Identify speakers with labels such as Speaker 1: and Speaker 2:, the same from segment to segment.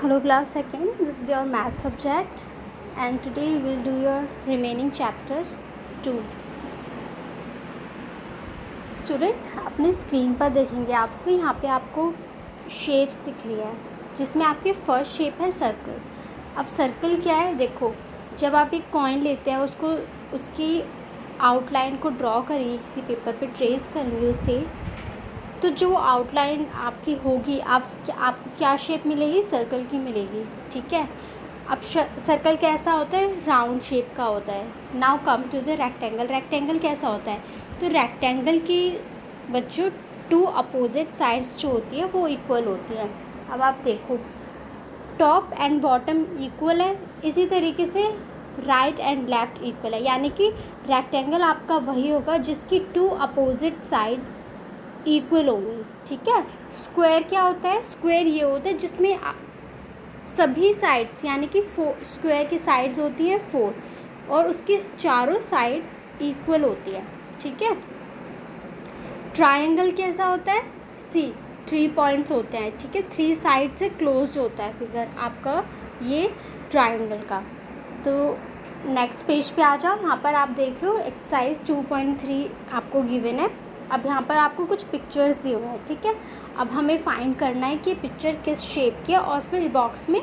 Speaker 1: Hello class second, this is your math subject and today we will do your remaining chapter 2. Student अपने screen पर देखेंगे आपसे यहाँ पे आपको शेप्स दिख रही है जिसमें आपकी फर्स्ट शेप है सर्कल. अब सर्कल क्या है देखो, जब आप एक कॉइन लेते हैं उसको उसकी आउटलाइन को ड्रॉ करेंगे, किसी पेपर पे ट्रेस करेंगे उसे, तो जो आउटलाइन आपकी होगी आपको क्या शेप मिलेगी, सर्कल की मिलेगी. ठीक है. अब सर्कल कैसा होता है, राउंड शेप का होता है. Now come to the rectangle. Rectangle कैसा होता है, तो रेक्टेंगल की बच्चों टू अपोजिट साइड्स जो होती है वो इक्वल होती हैं. अब आप देखो टॉप एंड बॉटम इक्वल है, इसी तरीके से राइट एंड लेफ़्ट इक्वल है, यानी कि रेक्टेंगल आपका वही होगा जिसकी टू अपोजिट साइड्स इक्वल होंगी. ठीक है. स्क्वायर क्या होता है, स्क्वायर ये होता है जिसमें सभी साइड्स यानी कि स्क्वायर की साइड्स होती हैं 4 और उसकी चारों साइड इक्वल होती है. ठीक है. ट्रायंगल कैसा होता है, सी 3 पॉइंट्स होते हैं. ठीक है. 3 साइड से क्लोज होता है फिगर आपका ये ट्रायंगल का. तो नेक्स्ट पेज पे आ जाओ. यहाँ पर आप देख रहे हो एक्सरसाइज 2.3 आपको गिवन है. अब यहाँ पर आपको कुछ पिक्चर्स दिए हुए हैं. ठीक है. अब हमें फाइंड करना है कि पिक्चर किस शेप की है और फिर बॉक्स में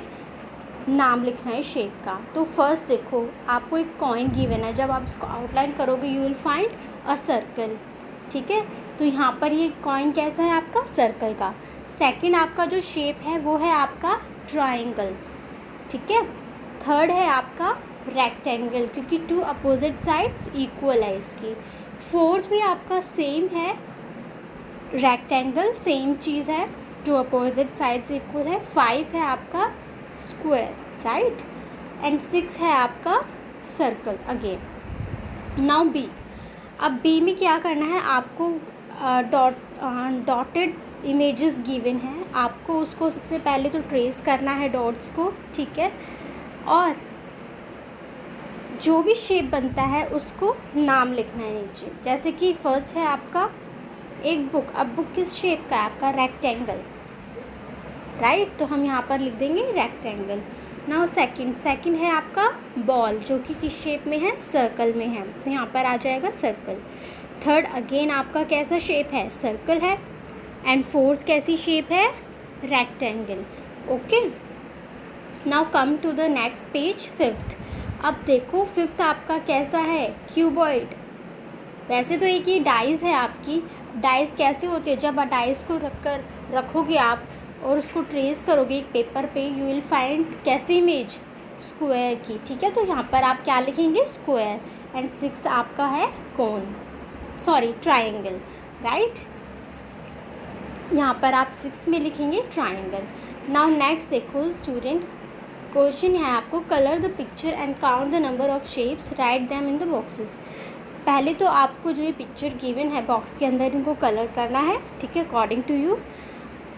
Speaker 1: नाम लिखना है शेप का. तो फर्स्ट देखो आपको एक कॉइन गिवन है, जब आप इसको आउटलाइन करोगे you will find a circle. ठीक है. तो यहाँ पर ये कॉइन कैसा है आपका, सर्कल का. सेकंड आपका जो शेप है वो है आपका ट्रायंगल. ठीक है. थर्ड है आपका रेक्टेंगल क्योंकि टू अपोजिट साइड्स इक्वल है इसकी. फोर्थ भी आपका सेम है, रेक्टेंगल सेम चीज़ है, टू अपोजिट साइड्स इक्वल है. 5 है आपका स्क्वायर, राइट. एंड 6 है आपका सर्कल अगेन. Now B. अब बी में क्या करना है आपको, डॉटेड इमेजेस गिवन है, आपको उसको सबसे पहले तो ट्रेस करना है डॉट्स को. ठीक है. और जो भी शेप बनता है उसको नाम लिखना है नीचे. जैसे कि फर्स्ट है आपका एक बुक. अब बुक किस शेप का है आपका, रेक्टेंगल, राइट. तो हम यहाँ पर लिख देंगे रेक्टेंगल. नाउ सेकंड है आपका बॉल जो कि किस शेप में है, सर्कल में है, तो यहाँ पर आ जाएगा सर्कल. थर्ड अगेन आपका कैसा शेप है, सर्कल है. एंड फोर्थ कैसी शेप है, rectangle. Okay. Now come to the next page. Fifth. अब देखो फिफ्थ आपका कैसा है, क्यूबॉइड. वैसे तो एक ही डाइस है आपकी. डाइस कैसे होती है, जब डाइस को रखोगे आप और उसको ट्रेस करोगे एक पेपर पे यू विल फाइंड कैसी इमेज, स्क्वायर की. ठीक है. तो यहाँ पर आप क्या लिखेंगे, स्क्वायर. एंड 6 आपका है कोन, सॉरी ट्रायंगल, राइट. यहाँ पर आप 6 में लिखेंगे ट्रायंगल. नाउ नेक्स्ट देखो स्टूडेंट, क्वेश्चन है आपको colour the picture and count the number of shapes, write them in the boxes. पहले तो आपको जो ये पिक्चर गिवन है बॉक्स के अंदर इनको कलर करना है. ठीक है, अकॉर्डिंग टू यू.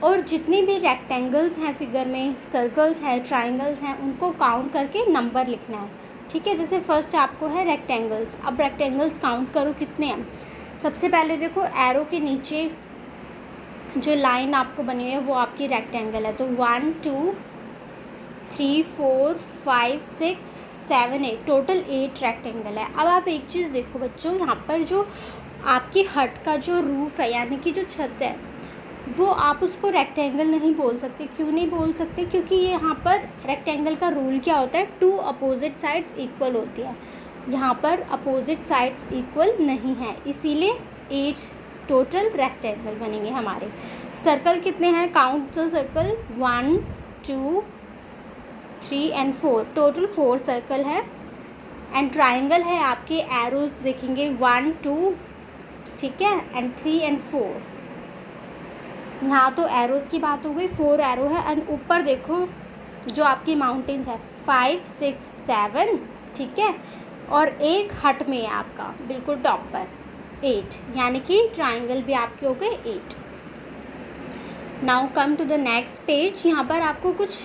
Speaker 1: और जितने भी रेक्टेंगल्स हैं फिगर में, सर्कल्स हैं, ट्राइंगल्स हैं, उनको काउंट करके नंबर लिखना है. ठीक है. जैसे फर्स्ट आपको है रेक्टेंगल्स. अब रेक्टेंगल्स काउंट करो कितने हैं. सबसे पहले देखो एरो के नीचे जो लाइन आपको बनी हुई है वो आपकी रेक्टेंगल है. तो 1 2 3 4 5 6 7 8 टोटल 8 रेक्टेंगल है. अब आप एक चीज़ देखो बच्चों, यहाँ पर जो आपकी हट का जो रूफ़ है यानी कि जो छत है वो आप उसको रेक्टेंगल नहीं बोल सकते. क्यों नहीं बोल सकते, क्योंकि ये यहाँ पर रेक्टेंगल का रूल क्या होता है, टू अपोजिट साइड्स इक्वल होती है. यहाँ पर अपोजिट साइड्स इक्वल नहीं है, इसीलिए 8 टोटल रेक्टेंगल बनेंगे हमारे. सर्कल कितने हैं, count the circle, 1 2 3 and 4 total 4 circle है. एंड ट्राइंगल है आपके, एरोज देखेंगे 1 2, ठीक है, एंड 3 एंड 4. यहाँ तो एरोज की बात हो गई, 4 एरो है. एंड ऊपर देखो जो आपकी माउंटेन्स है 5 6 7, ठीक है, और एक हट में है आपका बिल्कुल टॉप पर 8, यानी कि ट्राइंगल भी आपके हो गए 8. Now come to the next page. यहाँ पर आपको कुछ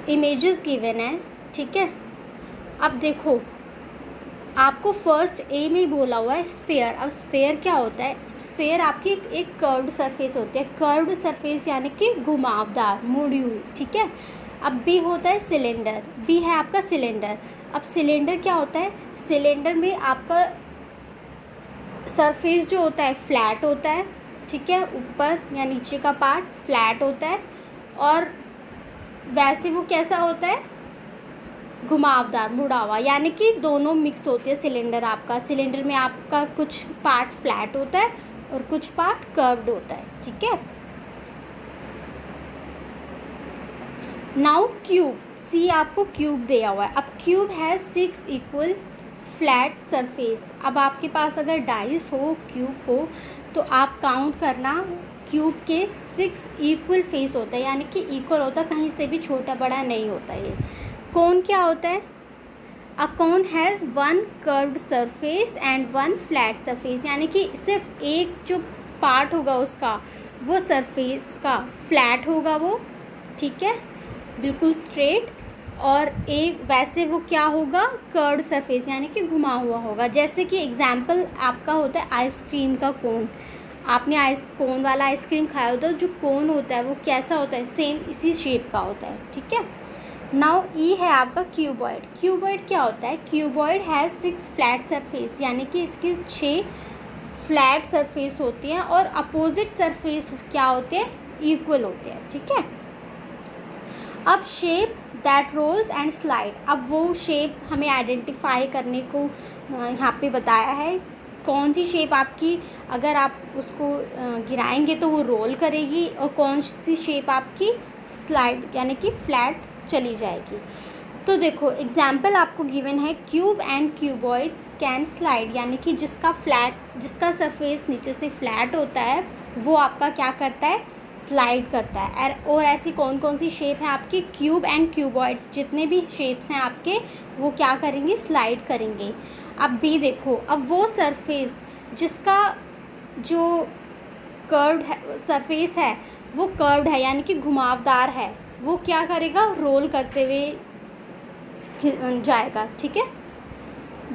Speaker 1: इमेजेस गिवन है. ठीक है. अब देखो आपको फर्स्ट ए में ही बोला हुआ है स्फेयर। अब स्फेयर क्या होता है? स्फेयर आपकी एक कर्व्ड सरफेस होती है। कर्व्ड सरफेस यानी कि घुमावदार, मुड़ी हुई, ठीक है। अब बी होता है सिलेंडर। बी है आपका सिलेंडर। अब सिलेंडर क्या होता है? सिलेंडर में आपका सरफेस जो होता है फ्लैट होता है, ठीक है। ऊपर या नीचे का पार्ट फ्लैट होता है, और वैसे वो कैसा होता है? घुमावदार, मुड़ा हुआ, यानी कि दोनों मिक्स होते हैं सिलेंडर आपका। सिलेंडर में आपका कुछ पार्ट फ्लैट होता है और कुछ पार्ट कर्व्ड होता है, ठीक है। नाउ क्यूब, सी आपको क्यूब दिया हुआ है। अब क्यूब है 6 इक्वल फ्लैट सरफेस। अब आपके पास अगर डाइस हो, क्यूब हो, तो आप काउंट करना, क्यूब के 6 इक्वल फेस होता है, यानी कि इक्वल होता है, कहीं से भी छोटा बड़ा नहीं होता ये। कोन क्या होता है? A cone has 1 curved surface and 1 flat surface, यानी कि सिर्फ एक जो पार्ट होगा उसका, वो सरफेस का फ्लैट होगा वो, ठीक है, बिल्कुल स्ट्रेट, और एक वैसे वो क्या होगा? कर्व्ड सरफेस, यानी कि घुमा हुआ होगा। जैसे कि एग्जाम्पल आपका होता है आइसक्रीम का कोन। आपने कोन वाला आइसक्रीम खाया होता है, जो कोन होता है वो कैसा होता है? सेम इसी शेप का होता है, ठीक है। नाउ ई है आपका क्यूबॉइड। क्यूबॉइड क्या होता है? क्यूबॉइड हैज़ 6 फ्लैट सरफेस, यानी कि इसकी 6 फ्लैट सरफेस होती हैं, और अपोजिट सरफेस क्या होते हैं? इक्वल होते हैं, ठीक है। अब shape that rolls and slide. अब वो शेप हमें आइडेंटिफाई करने को यहाँ पे बताया है। कौन सी शेप आपकी, अगर आप उसको गिराएंगे तो वो रोल करेगी, और कौन सी शेप आपकी स्लाइड यानी कि फ्लैट चली जाएगी। तो देखो एग्जाम्पल आपको गिवन है, cube and cuboids can slide, यानी कि जिसका सरफेस नीचे से फ्लैट होता है वो आपका क्या करता है? स्लाइड करता है। और ऐसी कौन कौन सी शेप है आपकी? क्यूब एंड क्यूबॉइड्स, जितने भी शेप्स हैं आपके, वो क्या करेंगे? स्लाइड करेंगे। अब बी देखो, अब वो सरफेस जिसका जो कर्व्ड है सरफेस है, वो कर्व्ड है यानी कि घुमावदार है, वो क्या करेगा? रोल करते हुए जाएगा, ठीक है।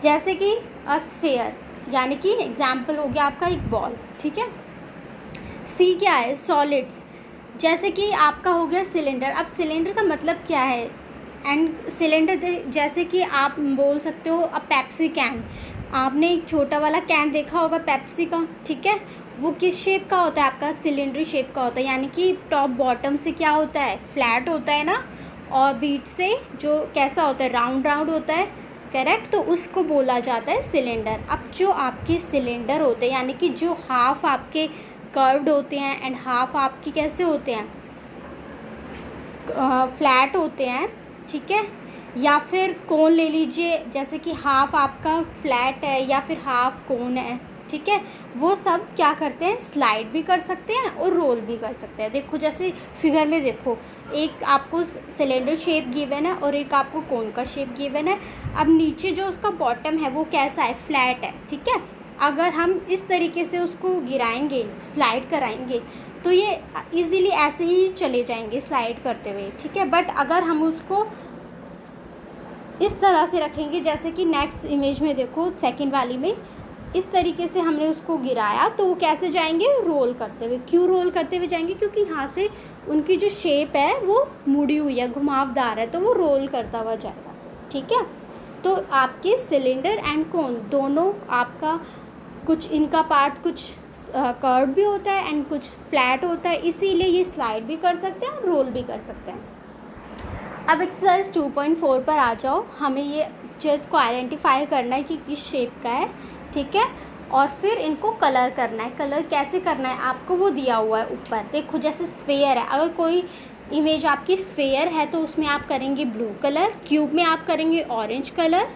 Speaker 1: जैसे कि अ स्फेयर, यानी कि एग्जाम्पल हो गया आपका एक बॉल, ठीक है। सी क्या है? सॉलिड्स, जैसे कि आपका हो गया सिलेंडर। अब सिलेंडर का मतलब क्या है? एंड सिलेंडर, जैसे कि आप बोल सकते हो अ पेप्सी कैन। आपने एक छोटा वाला कैन देखा होगा पेप्सी का, ठीक है। वो किस शेप का होता है? आपका सिलेंडर शेप का होता है, यानी कि टॉप बॉटम से क्या होता है? फ्लैट होता है ना, और बीच से जो कैसा होता है? राउंड राउंड होता है, करेक्ट। तो उसको बोला जाता है सिलेंडर। अब जो आपके सिलेंडर होते हैं, यानी कि जो हाफ आपके कर्व्ड होते हैं एंड हाफ आपकी कैसे होते हैं? फ्लैट होते हैं, ठीक है। या फिर कोन ले लीजिए, जैसे कि हाफ आपका फ्लैट है या फिर हाफ कोन है, ठीक है। वो सब क्या करते हैं? स्लाइड भी कर सकते हैं और रोल भी कर सकते हैं। देखो जैसे फिगर में देखो, एक आपको सिलेंडर शेप गिवन है और एक आपको कोन का शेप गिवन है। अब नीचे जो उसका बॉटम है वो कैसा है? फ्लैट है, ठीक है। अगर हम इस तरीके से उसको गिराएंगे, स्लाइड कराएंगे, तो ये इजीली ऐसे ही चले जाएंगे स्लाइड करते हुए, ठीक है। बट अगर हम उसको इस तरह से रखेंगे, जैसे कि नेक्स्ट इमेज में देखो, सेकंड वाली में, इस तरीके से हमने उसको गिराया, तो वो कैसे जाएंगे? रोल करते हुए। क्यों रोल करते हुए जाएंगे? क्योंकि यहाँ से उनकी जो शेप है वो मुड़ी हुई है, घुमावदार है, तो वो रोल करता हुआ जाएगा, ठीक है। तो आपके सिलेंडर एंड कोन दोनों आपका कुछ इनका पार्ट कुछ कर्व भी होता है एंड कुछ फ्लैट होता है, इसीलिए ये स्लाइड भी कर सकते हैं और रोल भी कर सकते हैं। अब एक्सरसाइज 2.4 पर आ जाओ। हमें ये पिक्चर्स को आइडेंटिफाई करना है कि किस शेप का है, ठीक है, और फिर इनको कलर करना है। कलर कैसे करना है आपको वो दिया हुआ है ऊपर। देखो जैसे स्फेयर है, अगर कोई इमेज आपकी स्फेयर है तो उसमें आप करेंगे ब्लू कलर, क्यूब में आप करेंगे ऑरेंज कलर,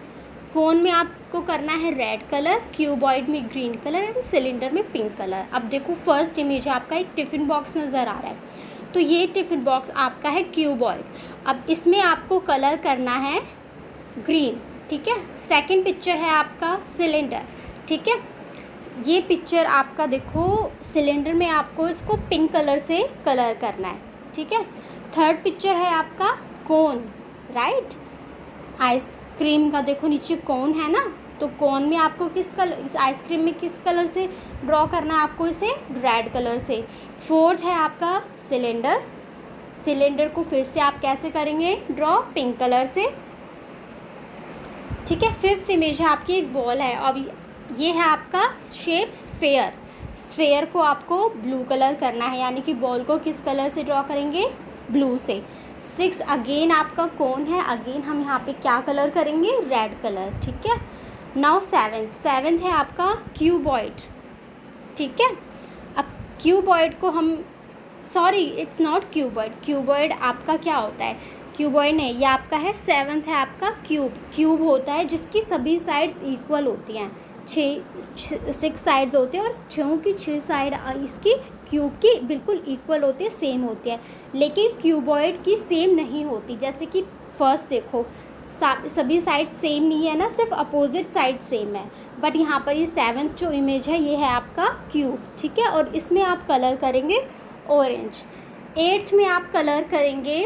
Speaker 1: कोन में आपको करना है रेड कलर, क्यूबॉइड में ग्रीन कलर एंड सिलेंडर में पिंक कलर। अब देखो फर्स्ट इमेज आपका एक टिफ़िन बॉक्स नज़र आ रहा है, तो ये टिफ़िन बॉक्स आपका है क्यूबॉइड। अब इसमें आपको कलर करना है ग्रीन, ठीक है। सेकंड पिक्चर है आपका सिलेंडर, ठीक है। ये पिक्चर आपका देखो सिलेंडर में आपको इसको पिंक कलर से कलर करना है, ठीक है। थर्ड पिक्चर है आपका कोन, राइट। आइसक्रीम का देखो नीचे कोन है ना, तो कोन में आपको किस कलर, इस आइसक्रीम में किस कलर से ड्रॉ करना है आपको, इसे रेड कलर से। फोर्थ है आपका सिलेंडर, सिलेंडर को फिर से आप कैसे करेंगे ड्रॉ, पिंक कलर से, ठीक है। फिफ्थ इमेज है आपकी एक बॉल है, अब ये है आपका शेप स्फेयर, स्फेयर को आपको ब्लू कलर करना है, यानी कि बॉल को किस कलर से ड्रॉ करेंगे, ब्लू से। सिक्स अगेन आपका कोन है, अगेन हम यहाँ पे क्या कलर करेंगे, रेड कलर, ठीक है। नाउ सेवेंथ है आपका क्यूबॉइड, ठीक है। अब क्यूबॉइड को हम, sorry it's not cuboid, cuboid आपका क्या होता है, क्यूबॉइड नहीं, ये आपका है सेवेंथ है आपका क्यूब। क्यूब होता है जिसकी सभी साइड्स इक्वल होती हैं, 6 साइड्स होती हैं और 6 की 6 साइड इसकी क्यूब की बिल्कुल इक्वल होती है, सेम होती है। लेकिन क्यूबॉइड की सेम नहीं होती, जैसे कि फर्स्ट देखो सभी साइड सेम नहीं है ना, सिर्फ अपोजिट साइड सेम है। बट यहाँ पर ये सेवेंथ जो इमेज है ये है आपका क्यूब, ठीक है। और इसमें आप कलर करेंगे ऑरेंज। एट्थ में आप कलर करेंगे,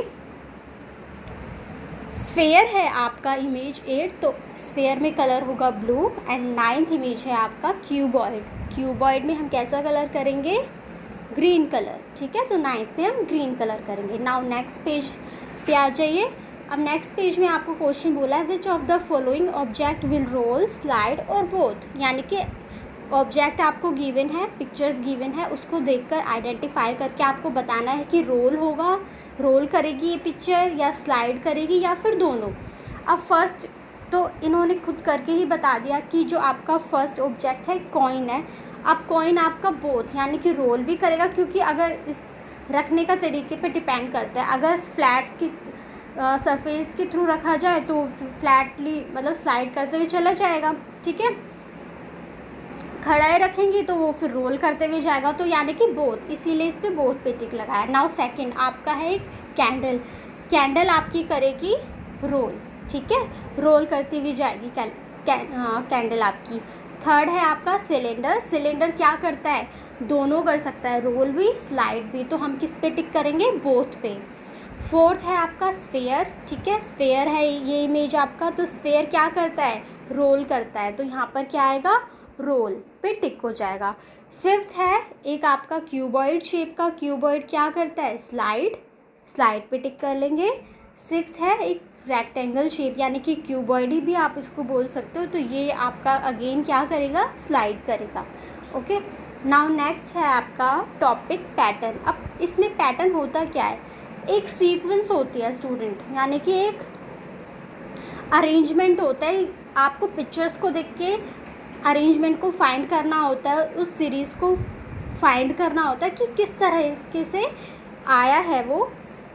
Speaker 1: स्फेयर है आपका इमेज 8, तो स्फेयर में कलर होगा ब्लू। एंड नाइन्थ इमेज है आपका क्यूबॉइड, क्यूबॉइड में हम कैसा कलर करेंगे, ग्रीन कलर, ठीक है। तो नाइन्थ में हम ग्रीन कलर करेंगे। नाउ नेक्स्ट पेज पे आ जाइए। अब नेक्स्ट पेज में आपको क्वेश्चन बोला है which of the following object will roll, slide और बोथ, यानी कि ऑब्जेक्ट आपको गिवन है, पिक्चर्स गिवन है, उसको देखकर आइडेंटिफाई करके आपको बताना है कि रोल होगा, रोल करेगी ये पिक्चर या स्लाइड करेगी या फिर दोनों। अब फर्स्ट तो इन्होंने खुद करके ही बता दिया कि जो आपका फर्स्ट ऑब्जेक्ट है कॉइन है। अब कॉइन आपका बोथ यानी कि रोल भी करेगा, क्योंकि अगर इस रखने का तरीके पे डिपेंड करता है। अगर फ्लैट की सरफेस के थ्रू रखा जाए तो फ्लैटली मतलब स्लाइड करते हुए चला जाएगा, ठीक है। खड़ाए रखेंगे तो वो फिर रोल करते हुए जाएगा, तो यानी कि बोथ, इसीलिए इस पर बोथ पे टिक लगाया। नाउ सेकंड आपका है एक कैंडल, कैंडल आपकी करेगी रोल, ठीक है, रोल करती हुई जाएगी कैंडल आपकी। थर्ड है आपका सिलेंडर, सिलेंडर क्या करता है, दोनों कर सकता है, रोल भी स्लाइड भी, तो हम किस पे टिक करेंगे, बोथ पे। फोर्थ है आपका स्फेयर, ठीक है, स्फेयर है ये इमेज आपका, तो स्फेयर क्या करता है, रोल करता है, तो यहाँ पर क्या आएगा, रोल पे टिक हो जाएगा। फिफ्थ है एक आपका क्यूबॉइड शेप का, क्यूबॉइड क्या करता है, स्लाइड, स्लाइड पे टिक कर लेंगे। सिक्स्थ है एक रेक्टेंगल शेप, यानी कि क्यूबॉइड ही भी आप इसको बोल सकते हो, तो ये आपका अगेन क्या करेगा, स्लाइड करेगा, ओके। नाउ नेक्स्ट है आपका टॉपिक पैटर्न। अब इसमें पैटर्न होता क्या है, एक सीक्वेंस होती है स्टूडेंट, यानी कि एक अरेंजमेंट होता है, आपको पिक्चर्स को देख के अरेंजमेंट को फाइंड करना होता है, उस सीरीज़ को फाइंड करना होता है कि किस तरह से आया है वो,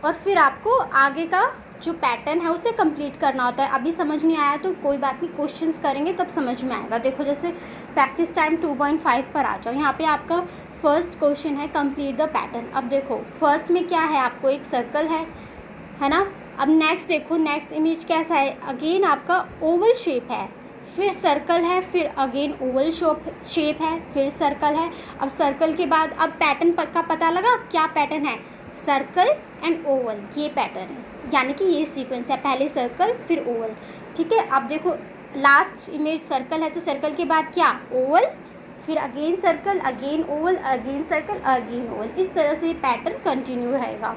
Speaker 1: और फिर आपको आगे का जो पैटर्न है उसे कंप्लीट करना होता है। अभी समझ नहीं आया तो कोई बात नहीं, क्वेश्चंस करेंगे तब समझ में आएगा। देखो जैसे प्रैक्टिस टाइम 2.5 पर आ जाओ, यहाँ पे आपका फर्स्ट क्वेश्चन है कंप्लीट द पैटर्न। अब देखो फर्स्ट में क्या है, आपको एक सर्कल है ना। अब नेक्स्ट देखो, नेक्स्ट इमेज कैसा है, अगेन आपका ओवल शेप है, फिर सर्कल है, फिर अगेन ओवल शेप है, फिर सर्कल है। अब सर्कल के बाद अब पैटर्न का पता लगा, क्या पैटर्न है, सर्कल एंड ओवल, ये पैटर्न है, यानी कि ये सीक्वेंस है, पहले सर्कल फिर ओवल, ठीक है। अब देखो लास्ट इमेज सर्कल है, तो सर्कल के बाद क्या, ओवल, फिर again circle, again Oval, again circle, again Oval, इस तरह से पैटर्न कंटिन्यू रहेगा।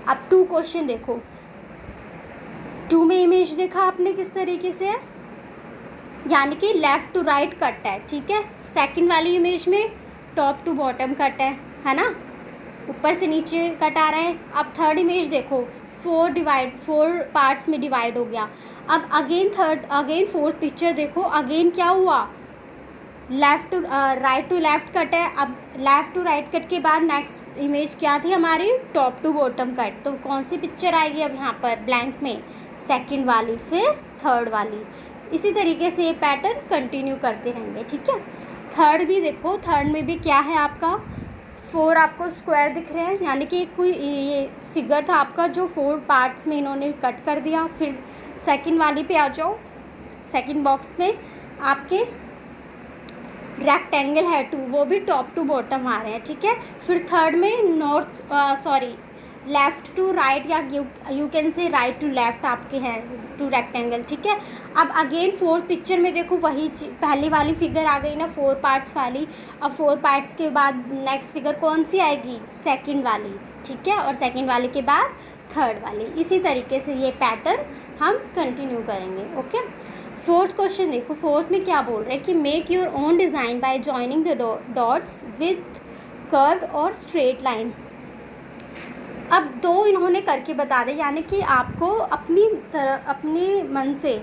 Speaker 1: अब 2 क्वेश्चन देखो, 2 में इमेज देखा आपने किस तरीके से है, यानी कि लेफ़्ट टू राइट कट है, ठीक है। सेकंड वाली इमेज में टॉप टू बॉटम कट है ना, ऊपर से नीचे कट आ रहे हैं। अब थर्ड इमेज देखो, 4 पार्ट्स में डिवाइड हो गया। अब अगेन फोर्थ पिक्चर देखो, अगेन क्या हुआ, लेफ़्ट टू लेफ़्ट कट है। अब लेफ़्ट टू राइट कट के बाद नेक्स्ट इमेज क्या थी हमारी, टॉप टू बॉटम कट, तो कौन सी पिक्चर आएगी अब यहाँ पर ब्लैंक में, सेकंड वाली, फिर थर्ड वाली। इसी तरीके से ये पैटर्न कंटिन्यू करते रहेंगे, ठीक है। थर्ड भी देखो, थर्ड में भी क्या है आपका, 4 आपको स्क्वायर दिख रहे हैं, यानी कि कोई ये फिगर था आपका जो 4 पार्ट्स में इन्होंने कट कर दिया। फिर सेकंड वाली पे आ जाओ, सेकंड बॉक्स में आपके रेक्टेंगल है 2, वो भी टॉप टू बॉटम आ रहे हैं, ठीक है। फिर थर्ड में लेफ़्ट टू राइट या you can say right to left आपके हैं टू रेक्टेंगल, ठीक है। अब अगेन फोर्थ पिक्चर में देखो वही पहली वाली फिगर आ गई ना, 4 पार्ट्स वाली। अब 4 पार्ट्स के बाद नेक्स्ट फिगर कौन सी आएगी, सेकंड वाली, ठीक है, और सेकंड वाले के बाद थर्ड वाली। इसी तरीके से ये पैटर्न हम कंटिन्यू करेंगे, ओके। फोर्थ क्वेश्चन देखो, फोर्थ में क्या बोल रहे हैं कि make your own design by joining the dots with curve और स्ट्रेट लाइन। अब दो इन्होंने करके बता दें, यानी कि आपको अपनी मन से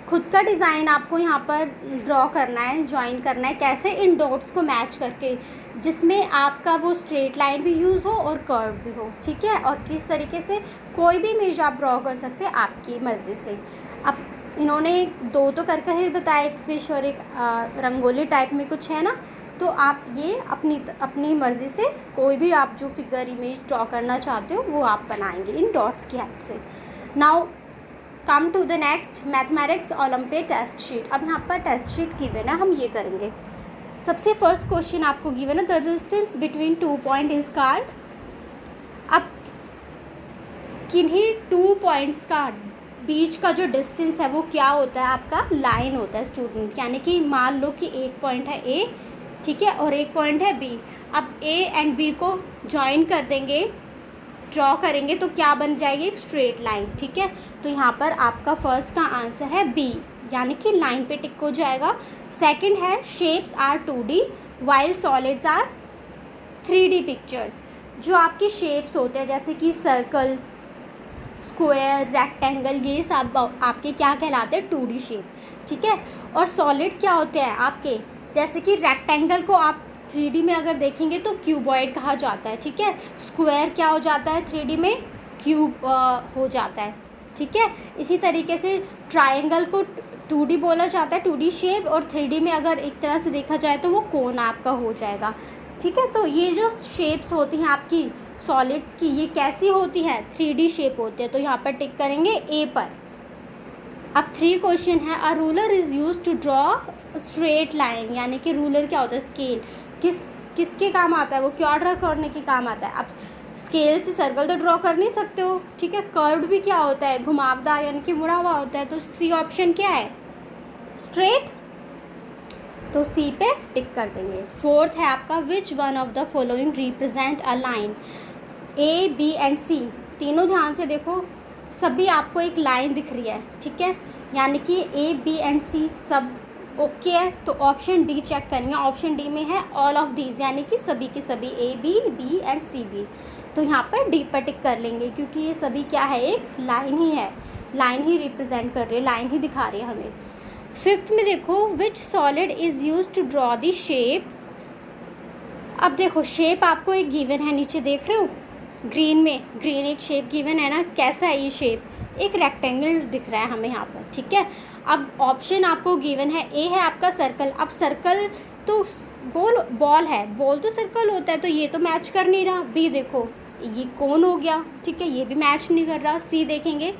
Speaker 1: खुद का डिज़ाइन आपको यहाँ पर ड्रॉ करना है, ज्वाइन करना है, कैसे, इन डॉट्स को मैच करके, जिसमें आपका वो स्ट्रेट लाइन भी यूज़ हो और कर्व भी हो, ठीक है। और किस तरीके से कोई भी इमेज आप ड्रॉ कर सकते हैं आपकी मर्ज़ी से। अब इन्होंने दो तो करके ही बताया, एक फिश और एक रंगोली टाइप में कुछ है ना, तो आप ये अपनी मर्ज़ी से कोई भी आप जो फिगर इमेज ड्रॉ करना चाहते हो वो आप बनाएंगे इन डॉट्स की हेल्प से। Now come to the next mathematics olympic test sheet. अब यहाँ पर टेस्ट शीट गिवन है, हम ये करेंगे। सबसे फर्स्ट क्वेश्चन आपको गिवन है, the distance between 2 point is called. अब किन्हीं 2 पॉइंट्स का बीच का जो डिस्टेंस है वो क्या होता है, आपका लाइन होता है स्टूडेंट। यानी कि मान लो कि एक पॉइंट है ए, ठीक है, और एक पॉइंट है बी। अब ए एंड बी को ज्वाइन कर देंगे, ड्रॉ करेंगे तो क्या बन जाएगी, एक स्ट्रेट लाइन, ठीक है। तो यहाँ पर आपका फर्स्ट का आंसर है बी, यानी कि लाइन पे टिक हो जाएगा। सेकंड है shapes are 2D while solids are 3D pictures. जो आपकी शेप्स होते हैं जैसे कि सर्कल, स्क्वायर, रेक्टेंगल, ये सब आपके क्या कहलाते हैं, 2D शेप, ठीक है। और सॉलिड क्या होते हैं आपके, जैसे कि रेक्टेंगल को आप 3D में अगर देखेंगे तो क्यूबॉइड कहा जाता है, ठीक है। स्क्वायर क्या हो जाता है 3D में, क्यूब हो जाता है, ठीक है। इसी तरीके से ट्रायंगल को 2D बोला जाता है, 2D शेप, और 3D में अगर एक तरह से देखा जाए तो वो कोन आपका हो जाएगा, ठीक है। तो ये जो शेप्स होती हैं आपकी सॉलिड्स की, ये कैसी होती हैं, 3D शेप होती है। तो यहाँ पर टिक करेंगे ए पर। अब 3 क्वेश्चन है, a ruler is use to draw straight line. यानी कि रूलर क्या होता है, स्केल, किसके काम आता है, वो क्या ड्रॉ करने के काम आता है। अब स्केल से सर्कल तो ड्रॉ कर नहीं सकते हो, ठीक है। कर्व्ड भी क्या होता है, घुमावदार, यानी कि मुड़ा हुआ होता है। तो सी ऑप्शन क्या है, स्ट्रेट, तो सी पे टिक कर देंगे। फोर्थ है आपका, which one of the following represent a line. A, B and C तीनों ध्यान से देखो, सभी आपको एक लाइन दिख रही है, ठीक है। यानी कि ए, बी एंड सी सब ओके है। तो ऑप्शन डी चेक करेंगे, ऑप्शन डी में है ऑल ऑफ दीज, यानी कि सभी के सभी, A B and C B. तो यहाँ पर डी पर टिक कर लेंगे, क्योंकि ये सभी क्या है, एक लाइन ही है, लाइन ही रिप्रेजेंट कर रही है, लाइन ही दिखा रही है हमें। फिफ्थ में देखो, which solid is use to draw the shape. अब देखो शेप आपको एक गिवन है, नीचे देख रहे हो ग्रीन में, ग्रीन एक शेप गिवन है ना, कैसा है ये शेप, एक रेक्टेंगल दिख रहा है हमें यहाँ पर, ठीक है। अब ऑप्शन आपको गिवन है, ए है आपका सर्कल। अब सर्कल तो गोल, बॉल है, बॉल तो सर्कल होता है, तो ये तो मैच कर नहीं रहा। बी देखो ये कौन हो गया, ठीक है, ये भी मैच नहीं कर रहा। सी देखेंगे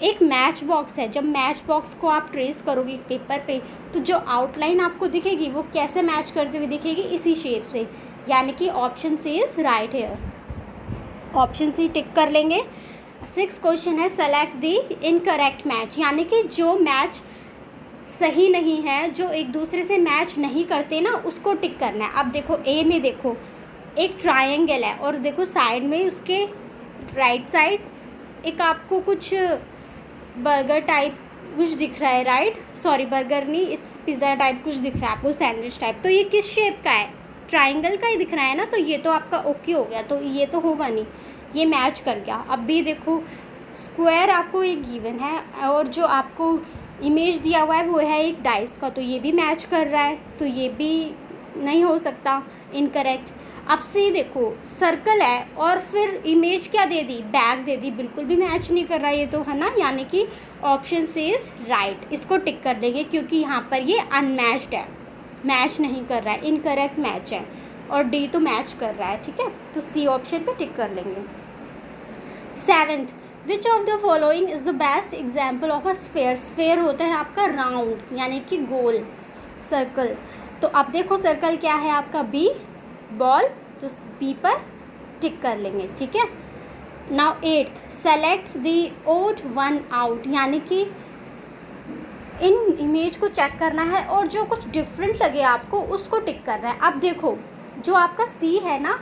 Speaker 1: एक मैच बॉक्स है, जब मैच बॉक्स को आप ट्रेस करोगे पेपर पे तो जो आउटलाइन आपको दिखेगी वो कैसे मैच करते हुए दिखेगी, इसी शेप से। यानी कि option C is right here, option C tick कर लेंगे। 6 क्वेश्चन है, सेलेक्ट दी इनकरेक्ट मैच। यानी कि जो मैच सही नहीं है, जो एक दूसरे से मैच नहीं करते ना, उसको टिक करना है। अब देखो ए में देखो एक ट्रायंगल है, और देखो साइड में उसके राइट साइड एक आपको कुछ बर्गर टाइप कुछ दिख रहा है, राइट, सॉरी बर्गर नहीं, इट्स पिज़्ज़ा टाइप कुछ दिख रहा है आपको, सैंडविच टाइप। तो ये किस शेप का है, ट्रायंगल का ही दिख रहा है ना, तो ये तो आपका ओके हो गया, तो ये तो होगा नहीं, ये मैच कर गया। अब भी देखो स्क्वायर आपको एक गिवन है, और जो आपको इमेज दिया हुआ है वो है एक डाइस का, तो ये भी मैच कर रहा है, तो ये भी नहीं हो सकता, इनकरेक्ट। अब सी देखो सर्कल है और फिर इमेज क्या दे दी, बैग दे दी, बिल्कुल भी मैच नहीं कर रहा ये तो, है ना। यानी कि ऑप्शन सी इज़ राइट, इसको टिक कर देंगे, क्योंकि यहाँ पर ये अनमैच्ड है, मैच नहीं कर रहा है, इनकरेक्ट मैच है। और डी तो मैच कर रहा है, ठीक है, तो सी ऑप्शन पे टिक कर लेंगे। 7th, which of the following is the best example of a sphere. Sphere होता है आपका राउंड, यानी कि गोल, सर्कल। तो अब देखो सर्कल क्या है आपका, बी, बॉल, तो बी पर टिक कर लेंगे, ठीक है। Now 8th, select the odd one out, यानी कि इन इमेज को चेक करना है और जो कुछ डिफरेंट लगे आपको उसको टिक करना है। अब देखो जो आपका सी है ना,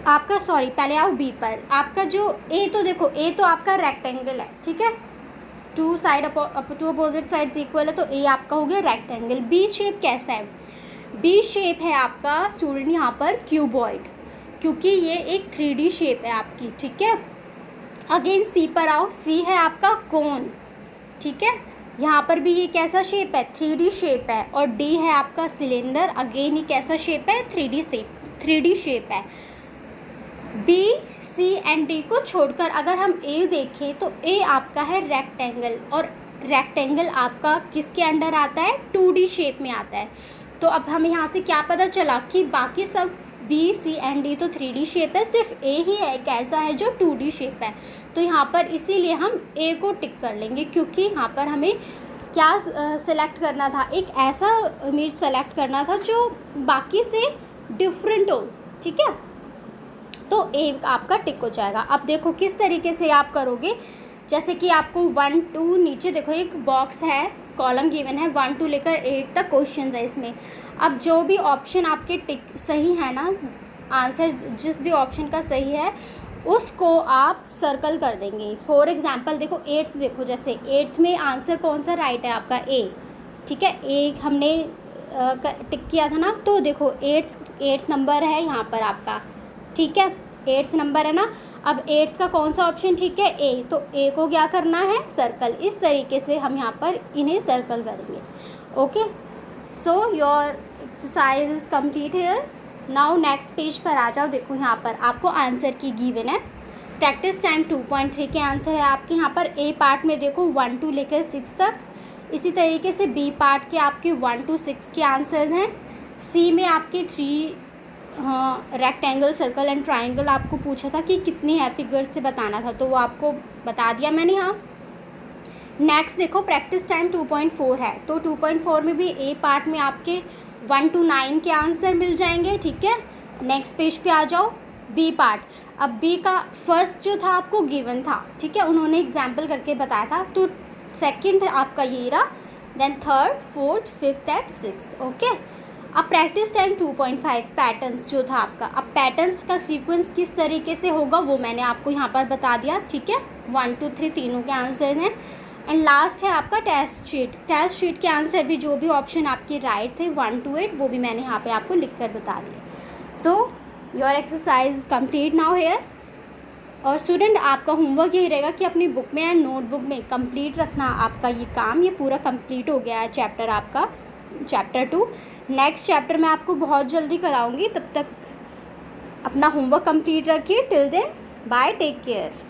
Speaker 1: आपका सॉरी पहले आओ बी पर, आपका जो ए, तो देखो ए तो आपका रेक्टेंगल है, ठीक है, टू अपोजिट साइड्स इक्वल है, तो ए आपका हो गया रेक्टेंगल। बी शेप कैसा है? बी शेप है आपका स्टूडेंट यहाँ पर क्यूबॉइड, क्योंकि ये एक 3D शेप है आपकी, ठीक है। अगेन सी पर आओ, सी है आपका कोन, ठीक है, यहाँ पर भी ये कैसा शेप है? 3D शेप है। और डी है आपका सिलेंडर, अगेन ये कैसा शेप है? 3D शेप है। बी, सी एंड डी को छोड़कर अगर हम ए देखें तो ए आपका है रेक्टेंगल, और रेक्टेंगल आपका किसके अंडर आता है? 2D शेप में आता है। तो अब हमें यहाँ से क्या पता चला कि बाकी सब बी, सी एंड डी तो 3D शेप है, सिर्फ ए ही है कैसा है जो 2D शेप है। तो यहाँ पर इसीलिए हम ए को टिक कर लेंगे, क्योंकि यहाँ पर हमें क्या सेलेक्ट करना था? एक ऐसा इमेज सेलेक्ट करना था जो बाकी से डिफरेंट हो, ठीक है। तो ए आपका टिक हो जाएगा। अब देखो किस तरीके से आप करोगे, जैसे कि आपको 1 2 नीचे देखो एक बॉक्स है, कॉलम गिवन है, 1 2 लेकर 8 तक क्वेश्चन है इसमें। अब जो भी ऑप्शन आपके टिक सही है ना, आंसर जिस भी ऑप्शन का सही है उसको आप सर्कल कर देंगे। फॉर एग्जांपल देखो 8th, देखो जैसे 8th में आंसर कौन सा राइट है आपका? ए, ठीक है, ए हमने टिक किया था ना, तो देखो 8th नंबर है यहाँ पर आपका, ठीक है, 8th नंबर है ना। अब 8th का कौन सा ऑप्शन ठीक है? ए, तो ए को क्या करना है? सर्कल। इस तरीके से हम यहाँ पर इन्हें सर्कल करेंगे। Okay, so your exercise is complete here. Now next page पर आ जाओ। देखो यहाँ पर आपको आंसर की गिवन है, प्रैक्टिस टाइम 2.3 के आंसर है आपके यहाँ पर। ए पार्ट में देखो 1 2 लेकर 6 तक, इसी तरीके से बी पार्ट के आपके 1 to 6 के आंसर्स हैं। सी में आपके 3 रेक्टेंगल, सर्कल एंड ट्राइंगल आपको पूछा था कि कितनी है, फिगर से बताना था, तो वो आपको बता दिया मैंने यहाँ। नेक्स्ट देखो प्रैक्टिस टाइम 2.4 है, तो 2.4 में भी ए पार्ट में आपके 1 to 9 के आंसर मिल जाएंगे, ठीक है। नेक्स्ट पेज पे आ जाओ, बी पार्ट। अब बी का फर्स्ट जो था आपको गिवन था, ठीक है, उन्होंने एग्जाम्पल करके बताया था, तो सेकंड आपका ये रहा, then third, fourth, fifth and sixth. Okay, अब प्रैक्टिस टाइम 2.5 पैटर्न्स जो था आपका। अब पैटर्न्स का सीक्वेंस किस तरीके से होगा वो मैंने आपको यहाँ पर बता दिया, ठीक है। 1 2 3 तीनों के आंसर हैं। एंड लास्ट है आपका टेस्ट शीट। टेस्ट शीट के आंसर भी जो भी ऑप्शन आपके राइट थे 1 to 8 वो भी मैंने यहाँ पे आपको लिख कर बता दिया। So your exercise complete now here. और स्टूडेंट आपका होमवर्क यही रहेगा कि अपनी बुक में एंड नोटबुक में कंप्लीट रखना आपका ये काम। ये पूरा कंप्लीट हो गया है चैप्टर आपका, चैप्टर 2। नेक्स्ट चैप्टर मैं आपको बहुत जल्दी कराऊंगी, तब तक अपना होमवर्क कंप्लीट रखिए। Till then bye, take care.